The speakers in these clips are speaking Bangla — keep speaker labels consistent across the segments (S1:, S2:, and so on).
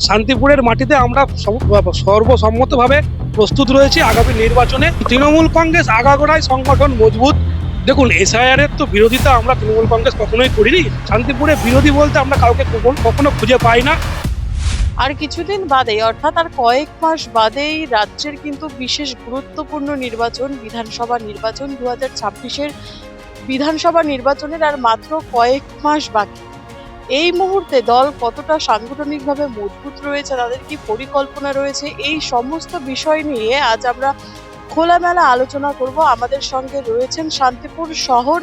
S1: শান্তিপুরের মাটিতে আমরা সর্বসম্মতভাবে প্রস্তুত রয়েছি আগামী নির্বাচনে। তৃণমূল কংগ্রেস আগাগোড়াই সংগঠন মজবুত। দেখুন, এসআইআর এর তো বিরোধিতা আমরা তৃণমূল কংগ্রেস কখনোই করিনি। শান্তিপুরে বিরোধী বলতে আমরা কাউকে কখনো খুঁজে পাই না।
S2: আর কিছুদিন বাদেই, অর্থাৎ আর কয়েক মাস বাদেই রাজ্যের কিন্তু বিশেষ গুরুত্বপূর্ণ নির্বাচন, বিধানসভা নির্বাচন 2026-এর বিধানসভা নির্বাচনের আর মাত্র কয়েক মাস বাকি। এই মুহূর্তে দল কতটা সাংগঠনিকভাবে মজবুত রয়েছে, তাদের কি পরিকল্পনা রয়েছে, এই সমস্ত বিষয় নিয়ে আজ আমরা খোলামেলা আলোচনা করব। আমাদের সঙ্গে রয়েছেন শান্তিপুর শহর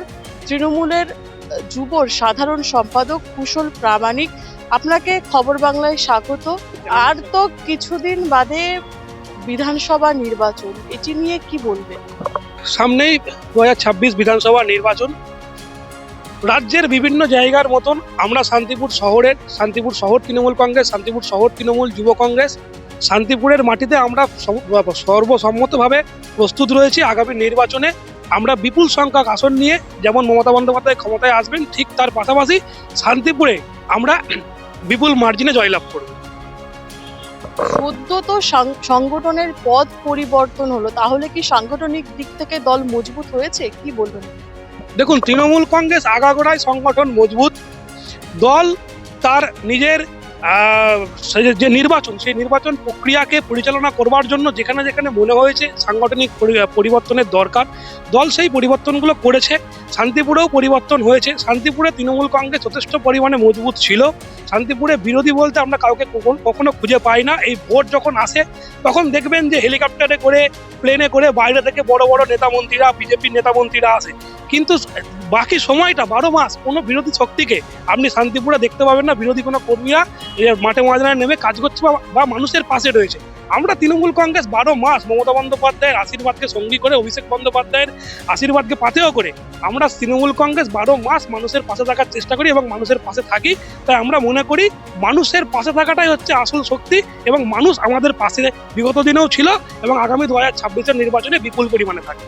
S2: তৃণমূলের যুব সাধারণ সম্পাদক কুশল প্রামাণিক। আপনাকে খবর বাংলায় স্বাগত। আর তো কিছুদিন বাদে বিধানসভা নির্বাচন, এটি নিয়ে কি বলবেন?
S1: সামনেই 2026 বিধানসভা নির্বাচন। রাজ্যের বিভিন্ন জায়গার মতন আমরা শান্তিপুর শহর তৃণমূল কংগ্রেস, শান্তিপুর শহর তৃণমূল যুব কংগ্রেস, শান্তিপুরের মাটিতে আমরা সর্বসম্মতভাবে প্রস্তুত রয়েছি আগামী নির্বাচনে। আমরা বিপুল সংখ্যক আসন নিয়ে যেমন মমতা বন্দ্যোপাধ্যায় ক্ষমতায় আসবেন, ঠিক তার পাশাপাশি শান্তিপুরে আমরা বিপুল মার্জিনে জয়লাভ করব।
S2: সদ্য তো সংগঠনের পদ পরিবর্তন হলো, তাহলে কি সাংগঠনিক দিক থেকে দল মজবুত হয়েছে, কি বলবেন?
S1: দেখুন, তৃণমূল কংগ্রেস আগাগোড়াই সংগঠন মজবুত। দল তার নিজের যে নির্বাচন, সেই নির্বাচন প্রক্রিয়াকে পরিচালনা করবার জন্য যেখানে যেখানে মনে হয়েছে সাংগঠনিক পরিবর্তনের দরকার, দল সেই পরিবর্তনগুলো করেছে। শান্তিপুরেও পরিবর্তন হয়েছে। শান্তিপুরে তৃণমূল কংগ্রেস যথেষ্ট পরিমাণে মজবুত ছিল। শান্তিপুরে বিরোধী বলতে আমরা কাউকে কখনো খুঁজে পাই না। এই ভোট যখন আসে তখন দেখবেন যে হেলিকপ্টারে করে, প্লেনে করে বাইরে থেকে বড় বড় নেতামন্ত্রীরা, বিজেপির নেতামন্ত্রীরা আসে, কিন্তু বাকি সময়টা 12 মাস কোনো বিরোধী শক্তিকে আপনি শান্তিপুরে দেখতে পাবেন না। বিরোধী কোনো কর্মীরা মাঠে ময়দানে নেমে কাজ করছে বা মানুষের পাশে রয়েছে। আমরা তৃণমূল কংগ্রেস 12 মাস মমতা বন্দ্যোপাধ্যায়ের আশীর্বাদকে সঙ্গী করে, অভিষেক বন্দ্যোপাধ্যায়ের আশীর্বাদকে পাথেয় করে আমরা তৃণমূল কংগ্রেস 12 মাস মানুষের পাশে থাকার চেষ্টা করি এবং মানুষের পাশে থাকি। তাই আমরা মনে করি মানুষের পাশে থাকাটাই হচ্ছে আসল শক্তি এবং মানুষ আমাদের পাশে বিগত দিনেও ছিল এবং আগামী 2026-এর নির্বাচনে বিপুল পরিমাণে থাকবে।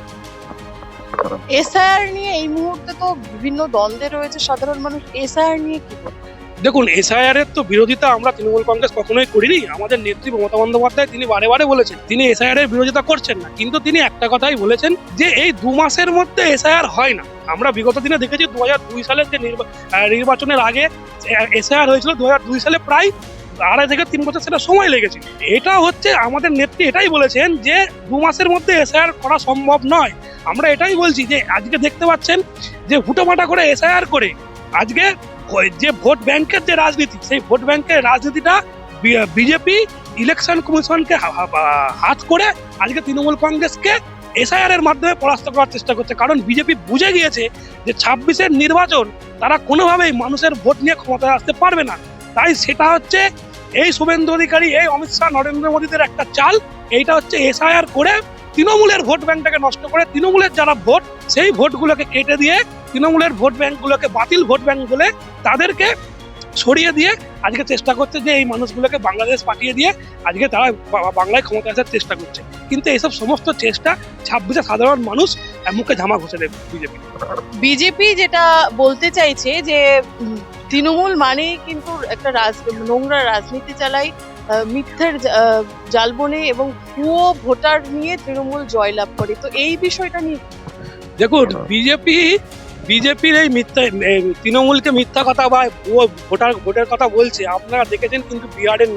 S2: এসআইআর নিয়ে এই মুহূর্তে তো বিভিন্ন দ্বন্দ্বে রয়েছে সাধারণ মানুষ, এসআইআর নিয়ে কি বলবেন?
S1: দেখুন, এসআইআর এর তো বিরোধিতা আমরা তৃণমূল কংগ্রেস কখনোই করিনি। আমাদের নেত্রী মমতা বন্দ্যোপাধ্যায় তিনি বারে বারে বলেছেন তিনি এসআইআর এর বিরোধিতা করছেন না, কিন্তু তিনি একটা কথাই বলেছেন যে এই 2 মাসের মধ্যে এসআইআর হয় না। আমরা বিগত দিনে দেখেছি 2002 সালের যে নির্বাচনের আগে এসআইআর হয়েছিল, 2002 সালে প্রায় 2.5 থেকে 3 বছর সেটা সময় লেগেছিল। এটা হচ্ছে আমাদের নেত্রী এটাই বলেছেন যে 2 মাসের মধ্যে এসআইআর করা সম্ভব নয়। আমরা এটাই বলছি যে আজকে দেখতে পাচ্ছেন যে হুটোপাটা করে এসআইআর করে আজকে যে ভোট ব্যাংকের যে রাজনীতি, সেই ভোট ব্যাংকের রাজনীতিটা বিজেপি ইলেকশন কমিশনকে হাত করে আজকে তৃণমূল কংগ্রেসকে এসআইআর এর মাধ্যমে পরাস্ত করার চেষ্টা করছে। কারণ বিজেপি বুঝে গিয়েছে যে 26-এর নির্বাচন তারা কোনোভাবেই মানুষের ভোট নিয়ে ক্ষমতায় আসতে পারবে না। তাই সেটা হচ্ছে এই শুভেন্দু অধিকারী, এই অমিত শাহ, নরেন্দ্র মোদীদের একটা চাল। এইটা হচ্ছে এসআইআর করে তৃণমূলের ভোট ব্যাংকটাকে নষ্ট করে, তৃণমূলের যারা ভোট সেই ভোটগুলোকে কেটে দিয়ে তৃণমূলের ভোট ব্যাংকগুলোকে বাতিল ভোট ব্যাংক বলে তাদেরকে সরিয়ে দিয়ে আজকে চেষ্টা করছে যে এই মানুষগুলোকে বাংলাদেশ পাঠিয়ে দিয়ে আজকে তারা বাংলায় ক্ষমতা আসার চেষ্টা করছে। কিন্তু এইসব সমস্ত চেষ্টা 26-এ সাধারণ মানুষ মুখে ঝামা ঘষে দেবে।
S2: বিজেপি যেটা বলতে চাইছে যে তৃণমূল মানেই কিন্তু একটা নোংরা রাজনীতি চালাই, মিথ্যের জাল বনে এবং ভুয়ো ভোটার নিয়ে তৃণমূল জয়লাভ করে। তো এই বিষয়টা নিয়ে
S1: দেখুন, বিজেপির এই তৃণমূলকে মিথ্যা কথা বা ভোটের কথা বলছে। আপনারা দেখেছেন কিন্তু বিহারের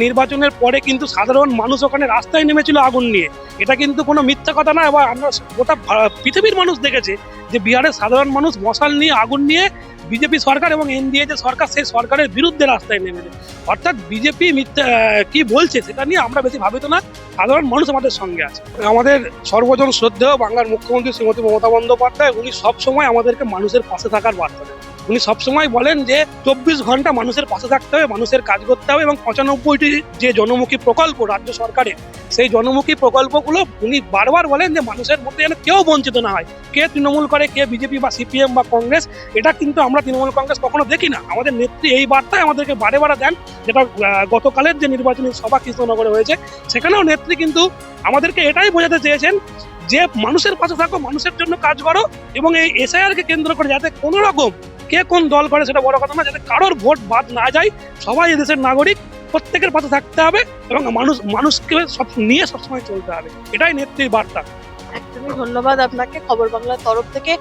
S1: নির্বাচনের পরে কিন্তু সাধারণ মানুষ ওখানে রাস্তায় নেমেছিল আগুন নিয়ে। এটা কিন্তু কোনো মিথ্যা কথা না। এবার আমরা গোটা পৃথিবীর মানুষ দেখেছে যে বিহারের সাধারণ মানুষ মশাল নিয়ে, আগুন নিয়ে বিজেপি সরকার এবং এনডিএ যে সরকার, সেই সরকারের বিরুদ্ধে রাস্তায় নেমেছে। অর্থাৎ বিজেপি মিথ্যা কি বলছে সেটা নিয়ে আমরা বেশি ভাবিত না। সাধারণ মানুষ আমাদের সঙ্গে আছে। আমাদের সর্বজন শ্রদ্ধেয় বাংলার মুখ্যমন্ত্রী শ্রীমতী মমতা বন্দ্যোপাধ্যায়, উনি সবসময় আমাদেরকে মানুষের পাশে থাকার বার্তা দেন। উনি সবসময় বলেন যে 24 ঘন্টা মানুষের পাশে থাকতে হবে, মানুষের কাজ করতে হবে এবং 95টি যে জনমুখী প্রকল্প রাজ্য সরকারের, সেই জনমুখী প্রকল্পগুলো উনি বারবার বলেন যে মানুষের মধ্যে যেন কেউ বঞ্চিত না হয়। কে তৃণমূল করে, কে বিজেপি বা সিপিএম বা কংগ্রেস, এটা কিন্তু আমরা তৃণমূল কংগ্রেস কখনো দেখি না। আমাদের নেত্রী এই বার্তায় আমাদেরকে বারে বারে দেন, যেটা গতকালের যে নির্বাচনী সভা কৃষ্ণনগরে হয়েছে সেখানেও নেত্রী কিন্তু আমাদেরকে এটাই বোঝাতে চেয়েছেন যে মানুষের পাশে থাকো, মানুষের জন্য কাজ করো এবং এই এসআইআর কে কেন্দ্র করে যাতে কোনো রকম কে কোন দল করে সেটা বড় কথা না, যাতে কারোর ভোট বাদ না যায়। সবাই এদেশের নাগরিক, প্রত্যেকের পাশে থাকতে হবে এবং মানুষকে সব নিয়ে সবসময় চলতে হবে, এটাই নেত্রীর বার্তা।
S2: একদমই ধন্যবাদ আপনাকে খবর বাংলার তরফ থেকে।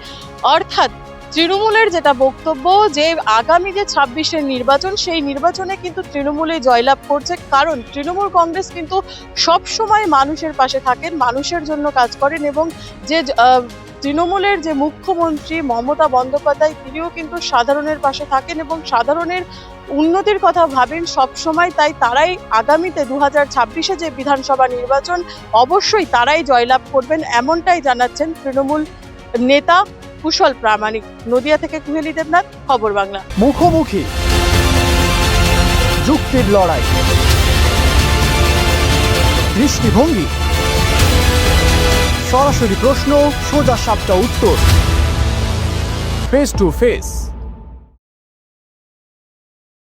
S2: অর্থাৎ তৃণমূলের যেটা বক্তব্য যে আগামী যে ২৬-এর নির্বাচন, সেই নির্বাচনে কিন্তু তৃণমূলে জয়লাভ করছে, কারণ তৃণমূল কংগ্রেস কিন্তু সব সময় মানুষের পাশে থাকেন, মানুষের জন্য কাজ করেন এবং যে তৃণমূলের যে মুখ্যমন্ত্রী মমতা বন্দ্যোপাধ্যায় তিনিও কিন্তু সাধারণের পাশে থাকেন এবং সাধারণের উন্নতির কথা ভাবেন সব সময়। তাই তারাই আগামীতে ২০২৬-এ যে বিধানসভা নির্বাচন অবশ্যই তারাই জয়লাভ করবেন, এমনটাই জানাচ্ছেন তৃণমূল নেতা কুশল প্রামাণিক। নদিয়া থেকে কুহেলি দেবনাথ, খবর বাংলা।
S3: মুখোমুখি, যুক্তির লড়াই, দৃষ্টিভঙ্গি, সরাসরি প্রশ্ন, সোজা সাপটা উত্তর, ফেস টু ফেস।